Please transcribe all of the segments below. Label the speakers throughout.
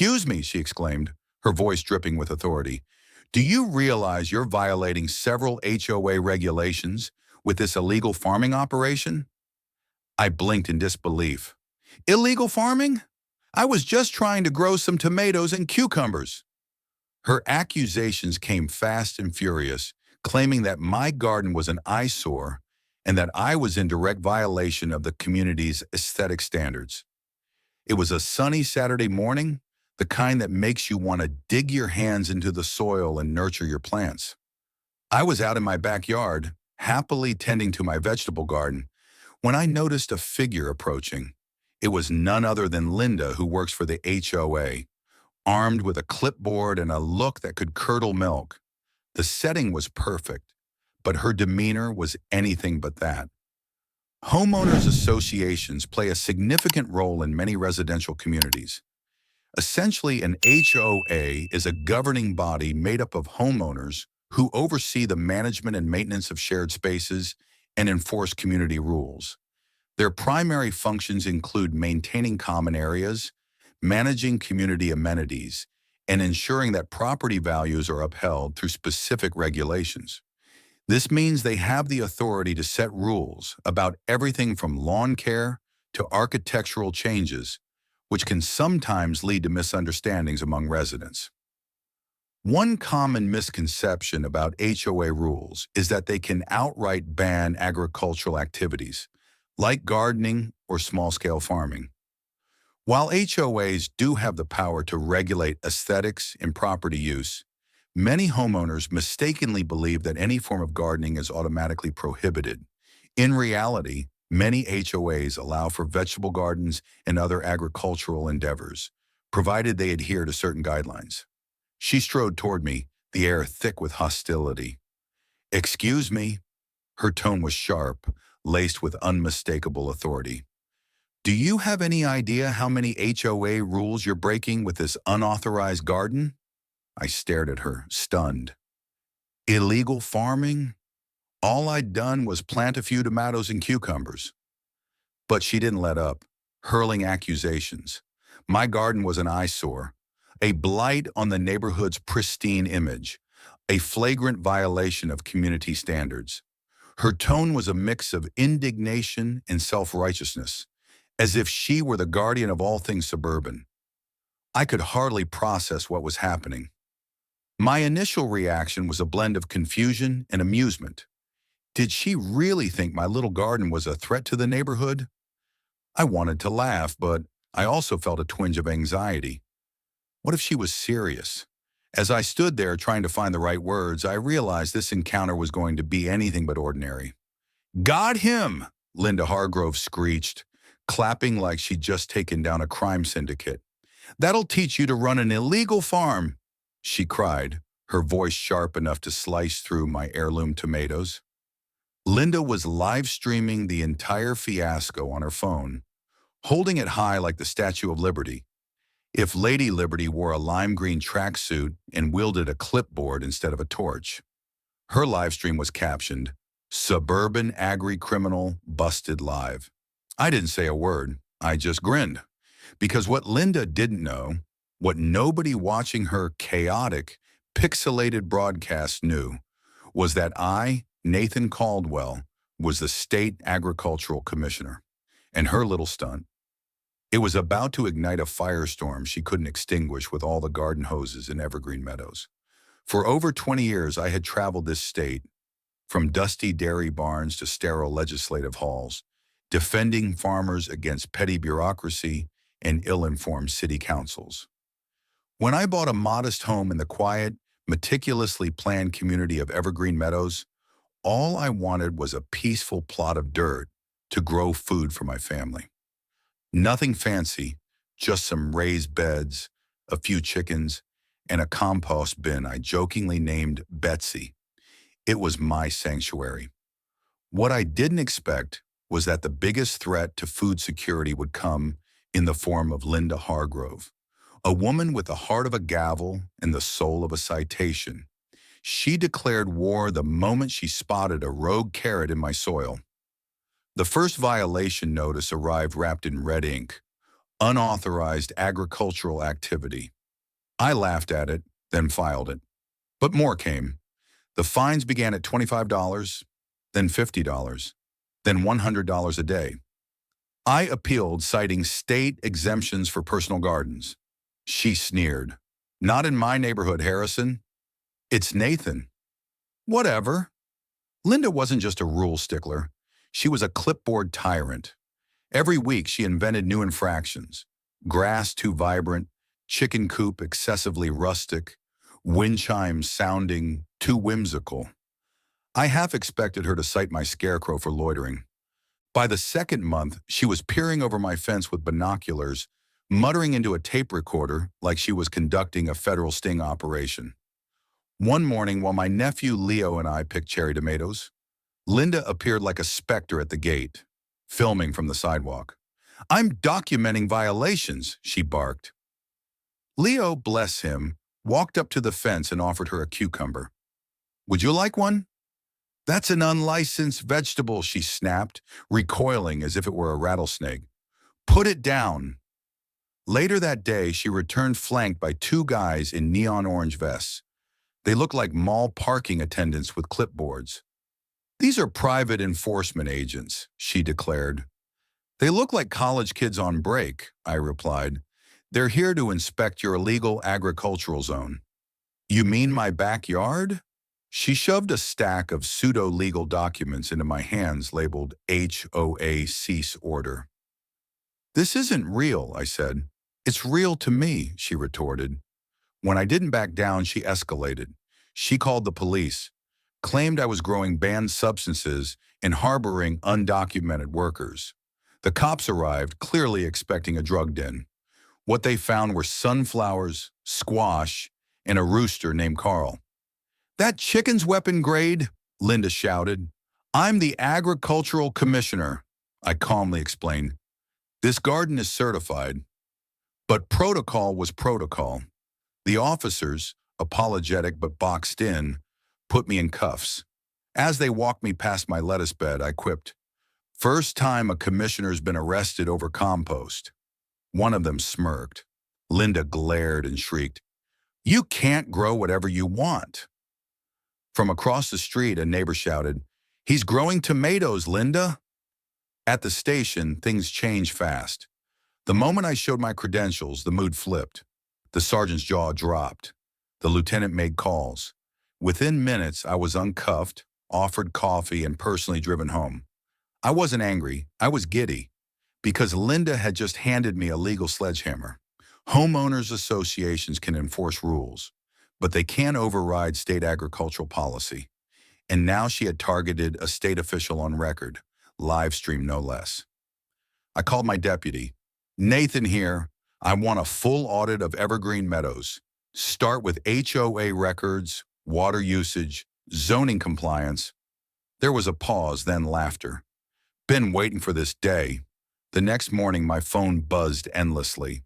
Speaker 1: "Excuse me," she exclaimed, her voice dripping with authority. "Do you realize you're violating several HOA regulations with this illegal farming operation?" I blinked in disbelief. "Illegal farming? I was just trying to grow some tomatoes and cucumbers." Her accusations came fast and furious, claiming that my garden was an eyesore and that I was in direct violation of the community's aesthetic standards. It was a sunny Saturday morning, the kind that makes you want to dig your hands into the soil and nurture your plants. I was out in my backyard, happily tending to my vegetable garden, when I noticed a figure approaching. It was none other than Linda, who works for the HOA, armed with a clipboard and a look that could curdle milk. The setting was perfect, but her demeanor was anything but that. Homeowners associations play a significant role in many residential communities. Essentially, an HOA is a governing body made up of homeowners who oversee the management and maintenance of shared spaces and enforce community rules. Their primary functions include maintaining common areas, managing community amenities, and ensuring that property values are upheld through specific regulations. This means they have the authority to set rules about everything from lawn care to architectural changes, which can sometimes lead to misunderstandings among residents. One common misconception about HOA rules is that they can outright ban agricultural activities, like gardening or small-scale farming. While HOAs do have the power to regulate aesthetics and property use, many homeowners mistakenly believe that any form of gardening is automatically prohibited. In reality, many HOAs allow for vegetable gardens and other agricultural endeavors, provided they adhere to certain guidelines. She strode toward me, the air thick with hostility. "Excuse me." Her tone was sharp, laced with unmistakable authority. "Do you have any idea how many HOA rules you're breaking with this unauthorized garden?" I stared at her, stunned. Illegal farming? All I'd done was plant a few tomatoes and cucumbers. But she didn't let up, hurling accusations. My garden was an eyesore, a blight on the neighborhood's pristine image, a flagrant violation of community standards. Her tone was a mix of indignation and self-righteousness, as if she were the guardian of all things suburban. I could hardly process what was happening. My initial reaction was a blend of confusion and amusement. Did she really think my little garden was a threat to the neighborhood? I wanted to laugh, but I also felt a twinge of anxiety. What if she was serious? As I stood there trying to find the right words, I realized this encounter was going to be anything but ordinary. "Got him!" Linda Hargrove screeched, clapping like she'd just taken down a crime syndicate. "That'll teach you to run an illegal farm," she cried, her voice sharp enough to slice through my heirloom tomatoes. Linda was live streaming the entire fiasco on her phone, holding it high like the Statue of Liberty. If Lady Liberty wore a lime green tracksuit and wielded a clipboard instead of a torch. Her live stream was captioned, "Suburban Agri-Criminal Busted Live." I didn't say a word, I just grinned. Because what Linda didn't know, what nobody watching her chaotic, pixelated broadcast knew, was that I, Nathan Caldwell, was the state agricultural commissioner. And her little stunt, it was about to ignite a firestorm she couldn't extinguish with all the garden hoses in Evergreen Meadows. For over 20 years, I had traveled this state, from dusty dairy barns to sterile legislative halls, defending farmers against petty bureaucracy and ill-informed city councils. When I bought a modest home in the quiet, meticulously planned community of Evergreen Meadows, all I wanted was a peaceful plot of dirt to grow food for my family. Nothing fancy, just some raised beds, a few chickens, and a compost bin I jokingly named Betsy. It was my sanctuary. What I didn't expect was that the biggest threat to food security would come in the form of Linda Hargrove, a woman with the heart of a gavel and the soul of a citation. She declared war the moment she spotted a rogue carrot in my soil. The first violation notice arrived wrapped in red ink. Unauthorized agricultural activity. I laughed at it, then filed it. But more came. The fines began at $25, then $50, then $100 a day. I appealed, citing state exemptions for personal gardens. She sneered. Not in my neighborhood, Harrison. It's Nathan. Whatever. Linda wasn't just a rule stickler. She was a clipboard tyrant. Every week she invented new infractions. Grass too vibrant, chicken coop excessively rustic, wind chimes sounding too whimsical. I half expected her to cite my scarecrow for loitering. By the second month, she was peering over my fence with binoculars, muttering into a tape recorder like she was conducting a federal sting operation. One morning, while my nephew Leo and I picked cherry tomatoes, Linda appeared like a specter at the gate, filming from the sidewalk. "I'm documenting violations," she barked. Leo, bless him, walked up to the fence and offered her a cucumber. "Would you like one?" "That's an unlicensed vegetable," she snapped, recoiling as if it were a rattlesnake. "Put it down." Later that day, she returned flanked by two guys in neon orange vests. They looked like mall parking attendants with clipboards. "These are private enforcement agents," she declared. "They look like college kids on break," I replied. "They're here to inspect your illegal agricultural zone." "You mean my backyard?" She shoved a stack of pseudo-legal documents into my hands labeled HOA cease order. "This isn't real," I said. "It's real to me," she retorted. When I didn't back down, she escalated. She called the police, claimed I was growing banned substances and harboring undocumented workers. The cops arrived, clearly expecting a drug den. What they found were sunflowers, squash, and a rooster named Carl. "That chicken's weapon grade," Linda shouted. "I'm the agricultural commissioner," I calmly explained. "This garden is certified." But protocol was protocol. The officers, apologetic but boxed in, put me in cuffs. As they walked me past my lettuce bed, I quipped, "First time a commissioner's been arrested over compost." One of them smirked. Linda glared and shrieked, "You can't grow whatever you want." From across the street, a neighbor shouted, "He's growing tomatoes, Linda." At the station, things changed fast. The moment I showed my credentials, the mood flipped. The sergeant's jaw dropped. The lieutenant made calls. Within minutes, I was uncuffed, offered coffee, and personally driven home. I wasn't angry. I was giddy, because Linda had just handed me a legal sledgehammer. Homeowners associations can enforce rules, but they can't override state agricultural policy. And now she had targeted a state official on record, live stream no less. I called my deputy. "Nathan here. I want a full audit of Evergreen Meadows. Start with HOA records, water usage, zoning compliance." There was a pause, then laughter. "Been waiting for this day." The next morning, my phone buzzed endlessly.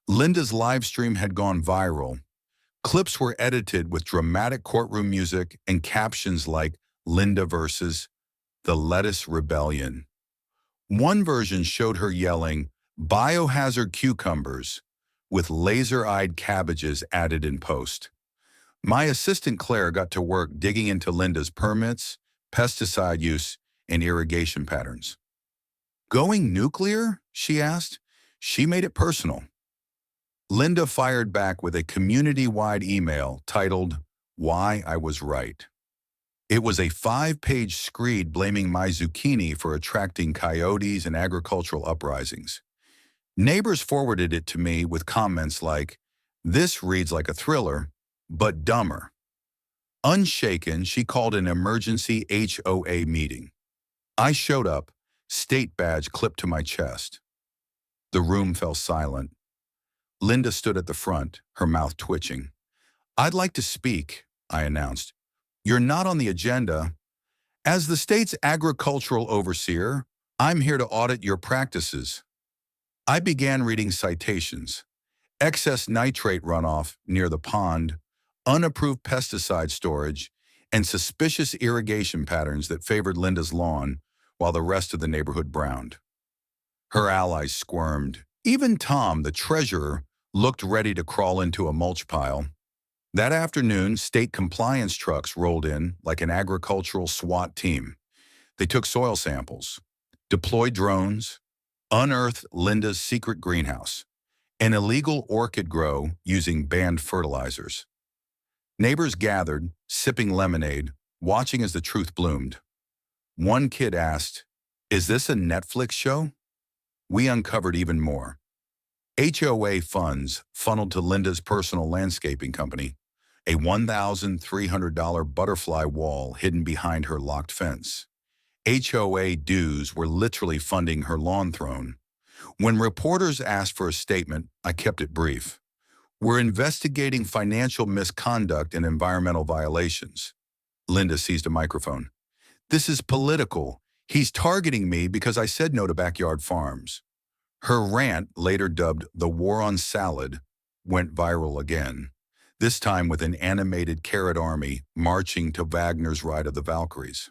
Speaker 1: Linda's live stream had gone viral. Clips were edited with dramatic courtroom music and captions like "Linda versus the Lettuce Rebellion." One version showed her yelling, "Biohazard cucumbers," with laser-eyed cabbages added in post. My assistant Claire got to work digging into Linda's permits, pesticide use, and irrigation patterns. "Going nuclear?" she asked. She made it personal. Linda fired back with a community-wide email titled, "Why I Was Right." It was a 5-page screed blaming my zucchini for attracting coyotes and agricultural uprisings. Neighbors forwarded it to me with comments like, "This reads like a thriller, but dumber." Unshaken, she called an emergency HOA meeting. I showed up, state badge clipped to my chest. The room fell silent. Linda stood at the front, her mouth twitching. "I'd like to speak," I announced. "You're not on the agenda. As the state's agricultural overseer, I'm here to audit your practices." I began reading citations. Excess nitrate runoff near the pond, unapproved pesticide storage, and suspicious irrigation patterns that favored Linda's lawn while the rest of the neighborhood browned. Her allies squirmed. Even Tom, the treasurer, looked ready to crawl into a mulch pile. That afternoon, state compliance trucks rolled in like an agricultural SWAT team. They took soil samples, deployed drones, unearthed Linda's secret greenhouse, an illegal orchid grow using banned fertilizers. Neighbors gathered, sipping lemonade, watching as the truth bloomed. One kid asked, "Is this a Netflix show?" We uncovered even more. HOA funds funneled to Linda's personal landscaping company, a $1,300 butterfly wall hidden behind her locked fence. HOA dues were literally funding her lawn throne. When reporters asked for a statement, I kept it brief. We're investigating financial misconduct and environmental violations. Linda seized a microphone. This is political. He's targeting me because I said no to backyard farms. Her rant, later dubbed the War on Salad, went viral again, this time with an animated carrot army marching to Wagner's Ride of the Valkyries.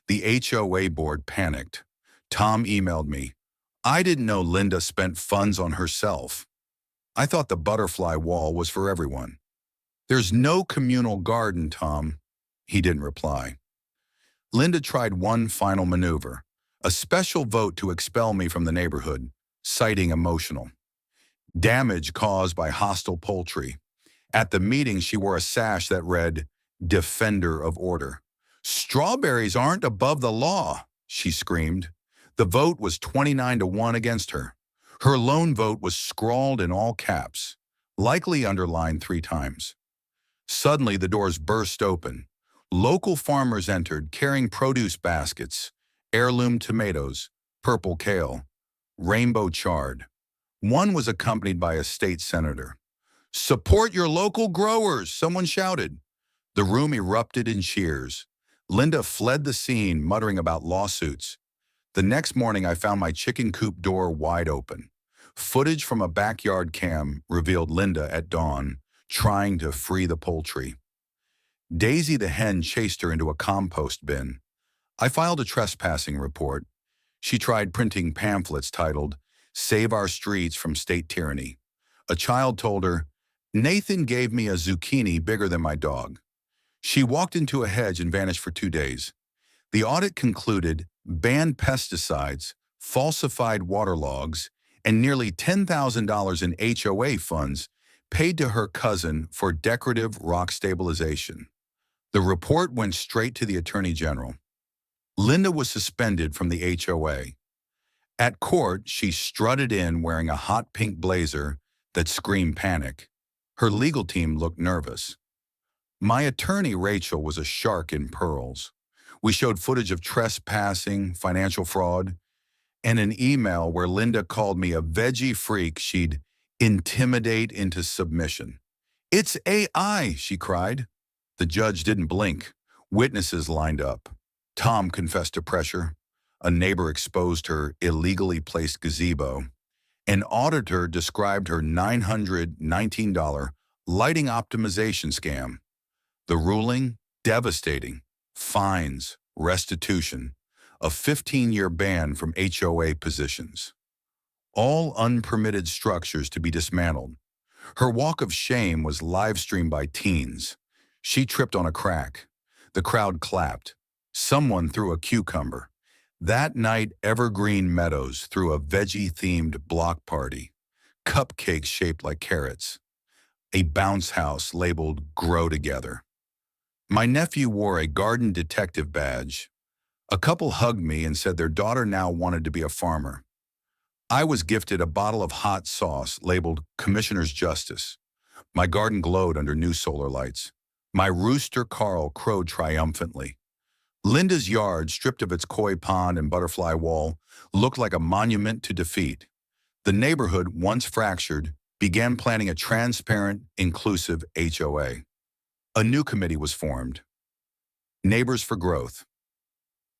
Speaker 1: The HOA board panicked. Tom emailed me. I didn't know Linda spent funds on herself. I thought the butterfly wall was for everyone. There's no communal garden, Tom. He didn't reply. Linda tried one final maneuver, a special vote to expel me from the neighborhood, citing emotional damage caused by hostile poultry. At the meeting, she wore a sash that read, "Defender of Order." "Strawberries aren't above the law," she screamed. The vote was 29-1 against her. Her lone vote was scrawled in all caps, likely underlined 3 times. Suddenly, the doors burst open. Local farmers entered carrying produce baskets, heirloom tomatoes, purple kale, rainbow chard. One was accompanied by a state senator. "Support your local growers," someone shouted. The room erupted in cheers. Linda fled the scene, muttering about lawsuits. The next morning, I found my chicken coop door wide open. Footage from a backyard cam revealed Linda at dawn, trying to free the poultry. Daisy the hen chased her into a compost bin. I filed a trespassing report. She tried printing pamphlets titled, "Save Our Streets from State Tyranny." A child told her, "Nathan gave me a zucchini bigger than my dog." She walked into a hedge and vanished for 2 days. The audit concluded banned pesticides, falsified water logs, and nearly $10,000 in HOA funds paid to her cousin for decorative rock stabilization. The report went straight to the Attorney General. Linda was suspended from the HOA. At court, she strutted in wearing a hot pink blazer that screamed panic. Her legal team looked nervous. My attorney, Rachel, was a shark in pearls. We showed footage of trespassing, financial fraud, and an email where Linda called me a veggie freak she'd intimidate into submission. "It's AI," she cried. The judge didn't blink. Witnesses lined up. Tom confessed to pressure. A neighbor exposed her illegally placed gazebo. An auditor described her $919 lighting optimization scam. The ruling? Devastating. Fines, restitution, a 15-year ban from HOA positions. All unpermitted structures to be dismantled. Her walk of shame was live-streamed by teens. She tripped on a crack. The crowd clapped. Someone threw a cucumber. That night, Evergreen Meadows threw a veggie-themed block party. Cupcakes shaped like carrots. A bounce house labeled "Grow Together." My nephew wore a garden detective badge. A couple hugged me and said their daughter now wanted to be a farmer. I was gifted a bottle of hot sauce labeled "Commissioner's Justice." My garden glowed under new solar lights. My rooster Carl crowed triumphantly. Linda's yard, stripped of its koi pond and butterfly wall, looked like a monument to defeat. The neighborhood, once fractured, began planning a transparent, inclusive HOA. A new committee was formed. Neighbors for Growth.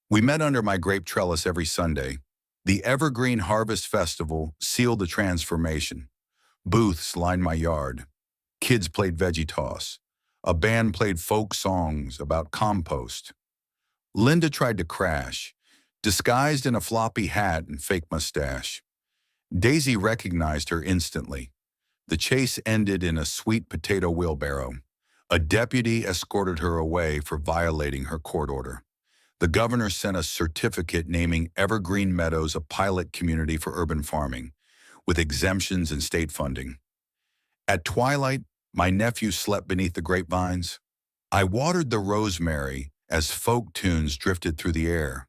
Speaker 1: We met under my grape trellis every Sunday. The Evergreen Harvest Festival sealed the transformation. Booths lined my yard. Kids played veggie toss. A band played folk songs about compost. Linda tried to crash, disguised in a floppy hat and fake mustache. Daisy recognized her instantly. The chase ended in a sweet potato wheelbarrow. A deputy escorted her away for violating her court order. The governor sent a certificate naming Evergreen Meadows a pilot community for urban farming, with exemptions and state funding. At twilight, my nephew slept beneath the grapevines. I watered the rosemary as folk tunes drifted through the air.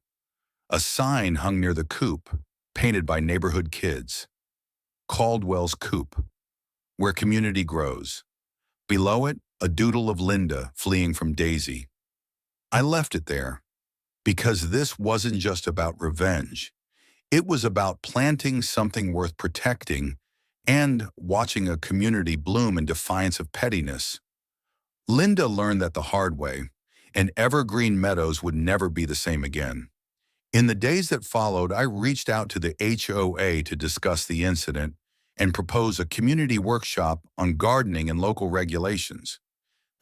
Speaker 1: A sign hung near the coop, painted by neighborhood kids. Caldwell's Coop, where community grows. Below it, a doodle of Linda fleeing from Daisy. I left it there because this wasn't just about revenge. It was about planting something worth protecting and watching a community bloom in defiance of pettiness. Linda learned that the hard way, and Evergreen Meadows would never be the same again. In the days that followed, I reached out to the HOA to discuss the incident and propose a community workshop on gardening and local regulations.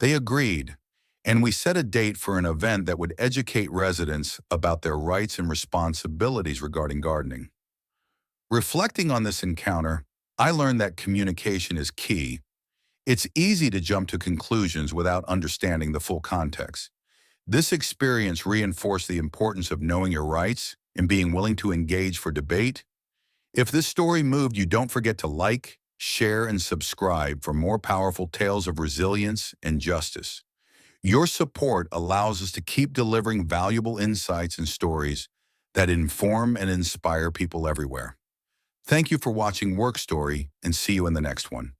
Speaker 1: They agreed, and we set a date for an event that would educate residents about their rights and responsibilities regarding gardening. Reflecting on this encounter, I learned that communication is key. It's easy to jump to conclusions without understanding the full context. This experience reinforced the importance of knowing your rights and being willing to engage for debate. If this story moved you, don't forget to like, share, and subscribe for more powerful tales of resilience and justice. Your support allows us to keep delivering valuable insights and stories that inform and inspire people everywhere. Thank you for watching Work Story, and see you in the next one.